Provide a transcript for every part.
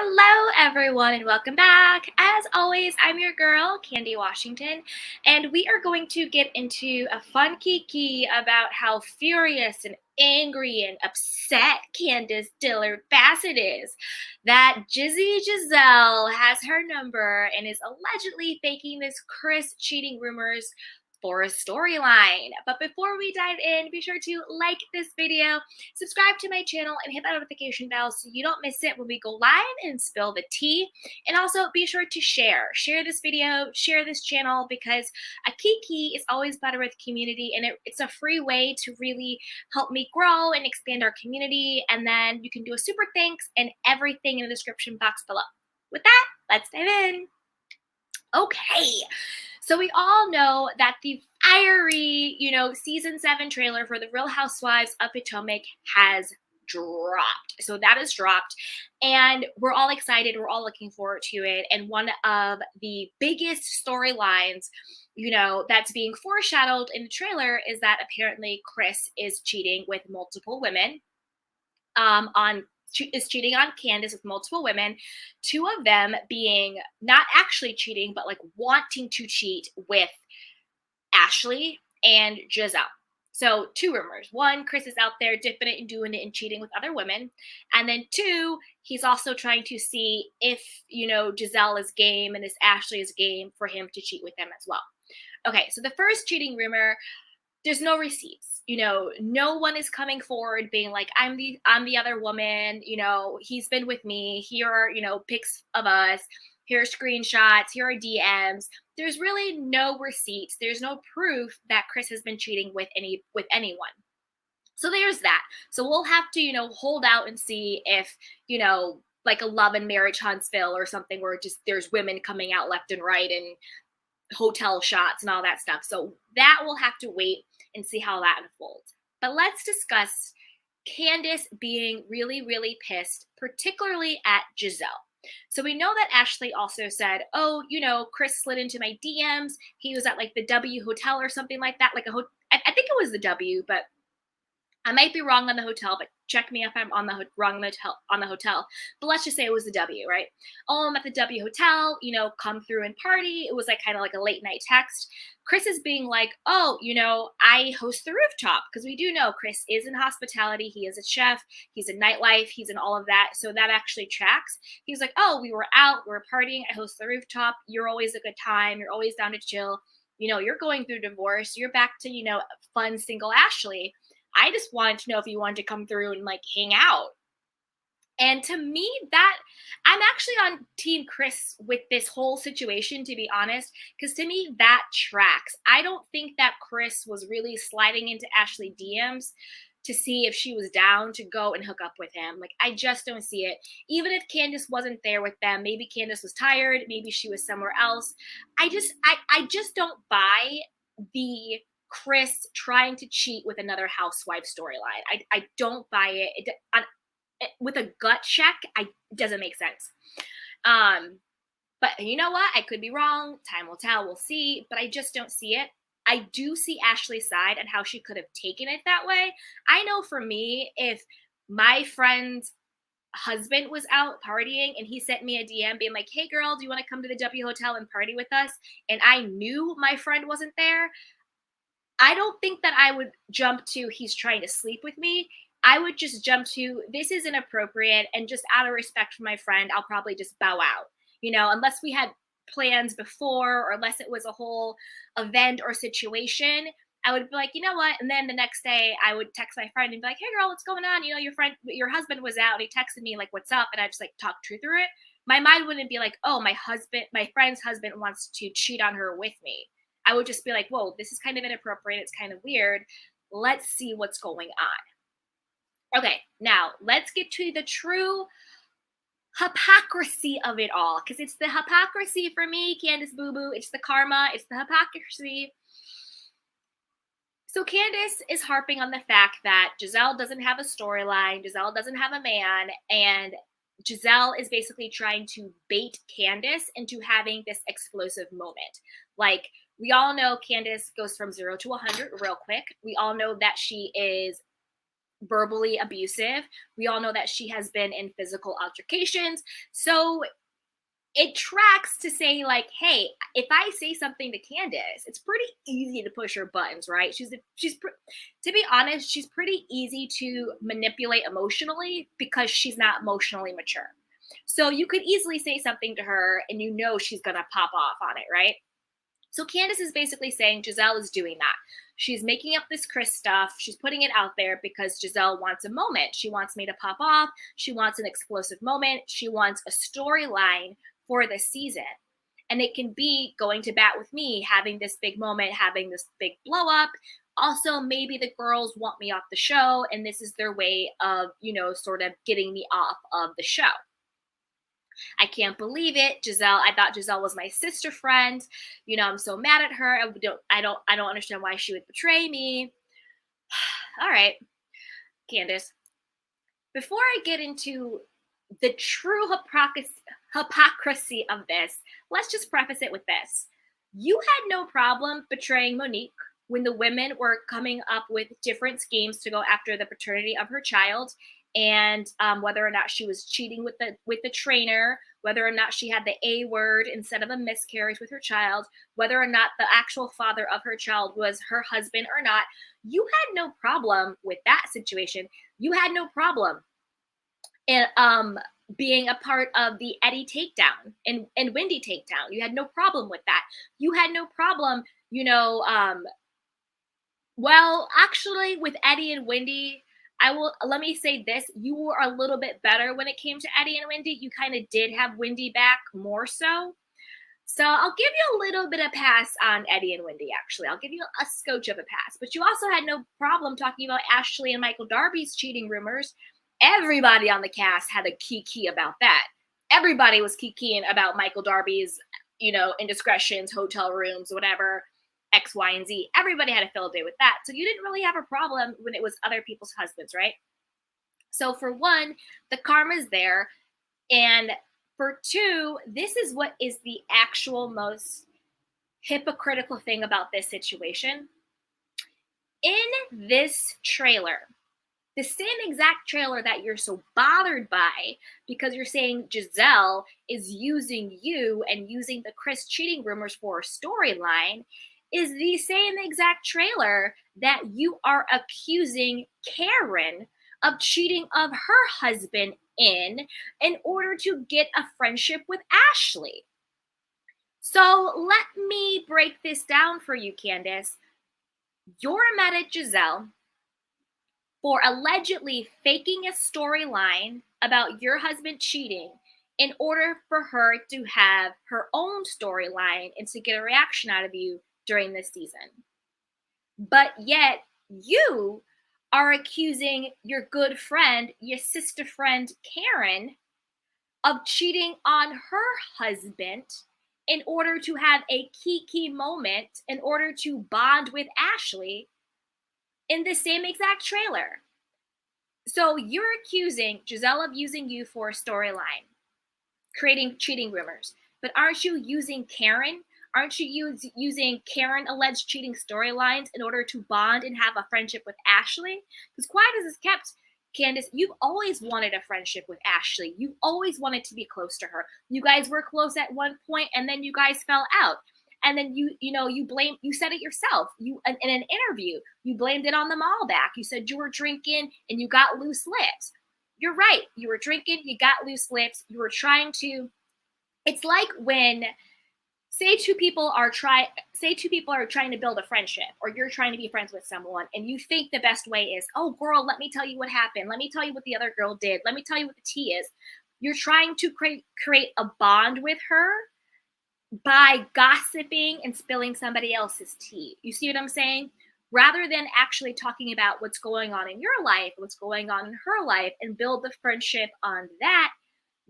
Hello, everyone, and welcome back. As always, I'm your girl, Candy Washington, and we are going to get into a fun kiki about how furious and angry and upset Candiace Dillard Bassett is that Giselle has her number and is allegedly faking this Chris cheating rumors for a storyline. But before we dive in, be sure to like this video, subscribe to my channel, and hit that notification bell so you don't miss it when we go live and spill the tea. And also be sure to share this video, share this channel, because a kiki is always better with community, and it's a free way to really help me grow and expand our community. And then you can do a super thanks and everything in the description box below. With that, let's dive in. Okay, so we all know that the fiery, season 7 trailer for The Real Housewives of Potomac has dropped. So that is dropped, and we're all excited. We're all looking forward to it. And one of the biggest storylines, that's being foreshadowed in the trailer is that apparently Chris is cheating with multiple women. Is cheating on Candiace with multiple women, 2 of them being not actually cheating, but like wanting to cheat with Ashley and Gizelle. So 2 rumors. 1, Chris is out there dipping it and doing it and cheating with other women. And then 2, he's also trying to see if, Gizelle is game and this Ashley is game for him to cheat with them as well. Okay, so the first cheating rumor, there's no receipts. No one is coming forward being like, I'm the other woman, he's been with me. Here are, pics of us. Here are screenshots. Here are DMs. There's really no receipts. There's no proof that Chris has been cheating with anyone. So there's that. So we'll have to, hold out and see if, like a Love and Marriage Huntsville or something where just there's women coming out left and right and hotel shots and all that stuff. So that we'll have to wait and see how that unfolds. But let's discuss Candiace being really, really pissed, particularly at Gizelle. So we know that Ashley also said, oh, Chris slid into my DMs. He was at like the W Hotel or something like that. I think it was the W, but I might be wrong on the hotel, but check me if I'm wrong on the hotel. But let's just say it was the W, right? Oh, I'm at the W Hotel, come through and party. It was like kind of like a late night text. Chris is being like, oh, I host the rooftop, because we do know Chris is in hospitality. He is a chef. He's in nightlife. He's in all of that. So that actually tracks. He's like, oh, we were out. We were partying. I host the rooftop. You're always a good time. You're always down to chill. You're going through divorce. You're back to, fun single Ashley. I just wanted to know if you wanted to come through and like hang out. And to me, that I'm actually on Team Chris with this whole situation, to be honest, because to me, that tracks. I don't think that Chris was really sliding into Ashley DMs to see if she was down to go and hook up with him. Like, I just don't see it. Even if Candiace wasn't there with them, maybe Candiace was tired, maybe she was somewhere else. I just don't buy the Chris trying to cheat with another housewife storyline. I don't buy it. With a gut check, it doesn't make sense. But you know what? I could be wrong. Time will tell. We'll see. But I just don't see it. I do see Ashley's side and how she could have taken it that way. I know for me, if my friend's husband was out partying and he sent me a DM being like, hey girl, do you want to come to the W Hotel and party with us? And I knew my friend wasn't there, I don't think that I would jump to he's trying to sleep with me. I would just jump to this is inappropriate, and just out of respect for my friend, I'll probably just bow out. Unless we had plans before or unless it was a whole event or situation, I would be like, you know what? And then the next day I would text my friend and be like, hey girl, what's going on? Your husband was out. He texted me like, what's up? And I just like talk truth through it. My mind wouldn't be like, oh, my friend's husband wants to cheat on her with me. I would just be like, whoa, this is kind of inappropriate. It's kind of weird. Let's see what's going on. Okay, now let's get to the true hypocrisy of it all, because it's the hypocrisy for me, Candiace Boo Boo. It's the karma. It's the hypocrisy. So Candiace is harping on the fact that Gizelle doesn't have a storyline. Gizelle doesn't have a man. And Gizelle is basically trying to bait Candiace into having this explosive moment. Like, we all know Candiace goes from 0 to 100 real quick. We all know that she is verbally abusive. We all know that she has been in physical altercations. So it tracks to say, like, hey, if I say something to Candiace, it's pretty easy to push her buttons, right? To be honest, she's pretty easy to manipulate emotionally because she's not emotionally mature. So you could easily say something to her and you know she's gonna pop off on it, right? So Candiace is basically saying Gizelle is doing that. She's making up this Chris stuff. She's putting it out there because Gizelle wants a moment. She wants me to pop off. She wants an explosive moment. She wants a storyline for the season. And it can be going to bat with me, having this big moment, having this big blow up. Also, maybe the girls want me off the show, and this is their way of, sort of getting me off of the show. I can't believe it. Gizelle, I thought Gizelle was my sister friend. I'm so mad at her. I don't understand why she would betray me. All right, Candiace. Before I get into the true hypocrisy of this, let's just preface it with this. You had no problem betraying Monique when the women were coming up with different schemes to go after the paternity of her child, and whether or not she was cheating with the trainer, whether or not she had the A word instead of a miscarriage with her child, whether or not the actual father of her child was her husband or not. You had no problem with that situation. You had no problem in being a part of the Eddie takedown and Wendy takedown. You had no problem with that. You had no problem, well, actually, with Eddie and Wendy, let me say this. You were a little bit better when it came to Eddie and Wendy. You kind of did have Wendy back more so. So I'll give you a little bit of pass on Eddie and Wendy, actually. I'll give you a scotch of a pass. But you also had no problem talking about Ashley and Michael Darby's cheating rumors. Everybody on the cast had a kiki about that. Everybody was kikiing about Michael Darby's, indiscretions, hotel rooms, whatever. X, Y, and Z. Everybody had a field day with that. So you didn't really have a problem when it was other people's husbands, right? So for one, the karma's there. And for two, this is what is the actual most hypocritical thing about this situation. In this trailer, the same exact trailer that you're so bothered by because you're saying Gizelle is using you and using the Chris cheating rumors for a storyline, is the same exact trailer that you are accusing Karen of cheating of her husband in order to get a friendship with Ashley. So let me break this down for you, Candiace. You're mad at Gizelle for allegedly faking a storyline about your husband cheating in order for her to have her own storyline and to get a reaction out of you during this season. But yet you are accusing your good friend, your sister friend Karen, of cheating on her husband in order to have a key moment, in order to bond with Ashley in the same exact trailer. So you're accusing Gizelle of using you for a storyline, creating cheating rumors. But aren't you using Karen? Aren't you using Karen alleged cheating storylines in order to bond and have a friendship with Ashley? Because quiet as it's kept, Candiace, you've always wanted a friendship with Ashley. You've always wanted to be close to her. You guys were close at one point, and then you guys fell out. And then you said it yourself. You in an interview, you blamed it on the mall back. You said you were drinking and you got loose lips. You're right. You were drinking, you got loose lips. You were trying to. It's like when say two people are trying to build a friendship, or you're trying to be friends with someone, and you think the best way is, oh girl, let me tell you what happened. Let me tell you what the other girl did. Let me tell you what the tea is. You're trying to create a bond with her by gossiping and spilling somebody else's tea. You see what I'm saying? Rather than actually talking about what's going on in your life, what's going on in her life, and build the friendship on that,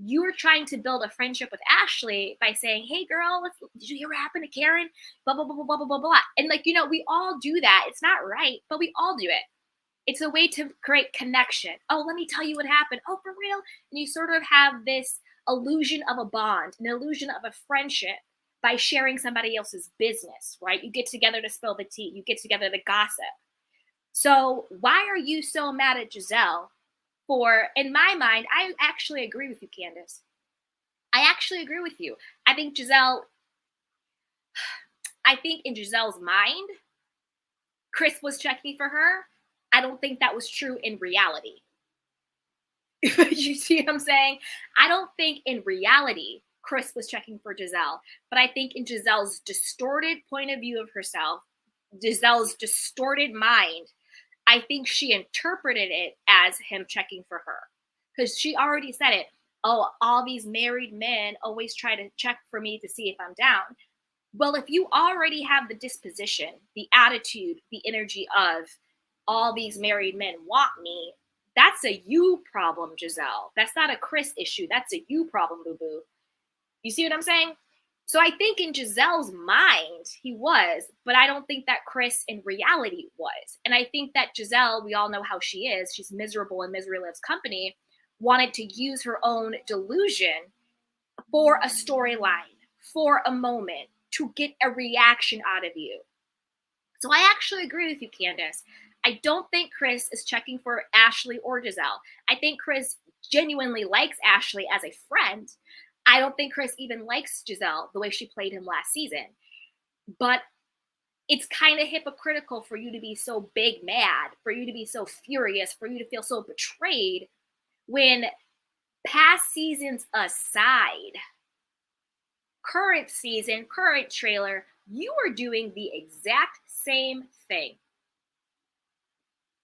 you're trying to build a friendship with Ashley by saying, hey girl, did you hear what happened to Karen? Blah, blah, blah, blah, blah, blah, blah. And we all do that. It's not right, but we all do it. It's a way to create connection. Oh, let me tell you what happened. Oh, for real? And you sort of have this illusion of a bond, an illusion of a friendship by sharing somebody else's business, right? You get together to spill the tea. You get together to gossip. So why are you so mad at Gizelle for, in my mind, I actually agree with you, Candiace. I actually agree with you. I think in Gizelle's mind, Chris was checking for her. I don't think that was true in reality. You see what I'm saying? I don't think in reality Chris was checking for Gizelle, but I think in Gizelle's distorted point of view of herself, Gizelle's distorted mind, I think she interpreted it as him checking for her, because she already said it. Oh, all these married men always try to check for me to see if I'm down. Well, if you already have the disposition, the attitude, the energy of all these married men want me, that's a you problem, Gizelle. That's not a Chris issue. That's a you problem, boo-boo. You see what I'm saying? So I think in Gizelle's mind, he was, but I don't think that Chris in reality was. And I think that Gizelle, we all know how she is. She's miserable and misery loves company, wanted to use her own delusion for a storyline, for a moment, to get a reaction out of you. So I actually agree with you, Candiace. I don't think Chris is checking for Ashley or Gizelle. I think Chris genuinely likes Ashley as a friend. I don't think Chris even likes Gizelle the way she played him last season. But it's kind of hypocritical for you to be so big mad, for you to be so furious, for you to feel so betrayed when, past seasons aside, current season, current trailer, you are doing the exact same thing.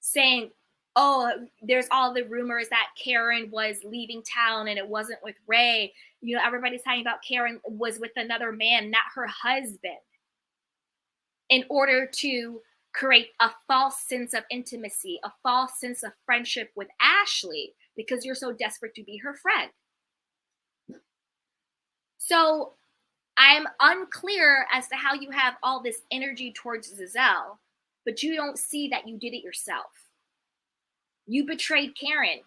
Saying, oh, there's all the rumors that Karen was leaving town and it wasn't with Ray. You know, everybody's talking about Karen was with another man, not her husband, in order to create a false sense of intimacy, a false sense of friendship with Ashley, because you're so desperate to be her friend. So I'm unclear as to how you have all this energy towards Gizelle, but you don't see that you did it yourself. You betrayed Karen.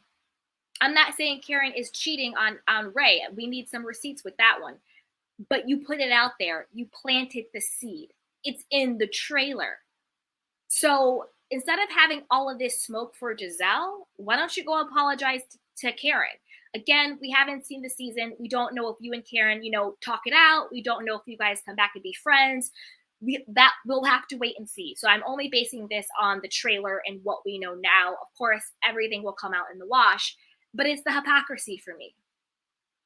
I'm not saying Karen is cheating on Ray. We need some receipts with that one. But you put it out there. You planted the seed. It's in the trailer. So instead of having all of this smoke for Gizelle, why don't you go apologize to Karen? Again, we haven't seen the season. We don't know if you and Karen, talk it out. We don't know if you guys come back and be friends. We'll have to wait and see. So I'm only basing this on the trailer and what we know now. Of course, everything will come out in the wash, but it's the hypocrisy for me.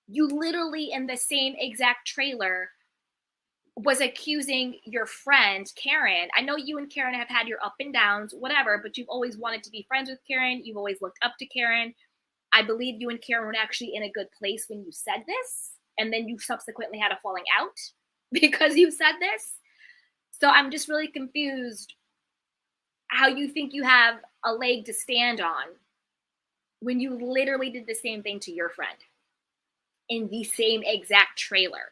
You literally, in the same exact trailer, was accusing your friend Karen. I know you and Karen have had your up and downs, whatever, but you've always wanted to be friends with Karen. You've always looked up to Karen. I believe you and Karen were actually in a good place when you said this, and then you subsequently had a falling out because you said this. So I'm just really confused how you think you have a leg to stand on when you literally did the same thing to your friend in the same exact trailer.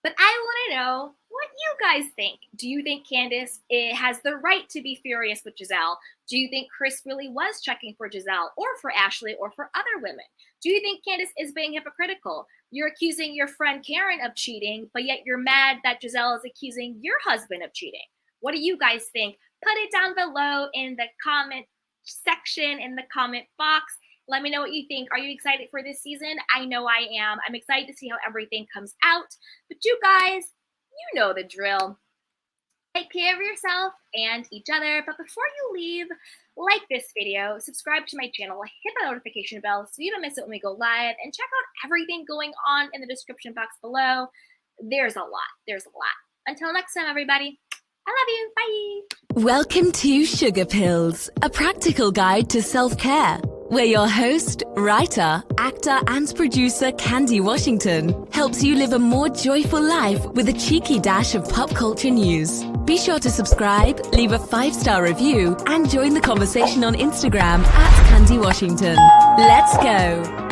But I want to know what you guys think. Do you think Candiace has the right to be furious with Gizelle? Do you think Chris really was checking for Gizelle or for Ashley or for other women? Do you think Candiace is being hypocritical? You're accusing your friend Karen of cheating, but yet you're mad that Gizelle is accusing your husband of cheating. What do you guys think? Put it down below in the comment section, in the comment box. Let me know what you think. Are you excited for this season? I know I am. I'm excited to see how everything comes out. But you guys, you know the drill. Take care of yourself and each other. But before you leave, like this video, subscribe to my channel, hit that notification bell so you don't miss it when we go live, and check out everything going on in the description box below. There's a lot. There's a lot. Until next time, everybody. I love you. Bye. Welcome to Sugar Pills, a practical guide to self-care, where your host, writer, actor, and producer Candy Washington helps you live a more joyful life with a cheeky dash of pop culture news. Be sure to subscribe, leave a 5-star review, and join the conversation on Instagram @Candy Washington. Let's go.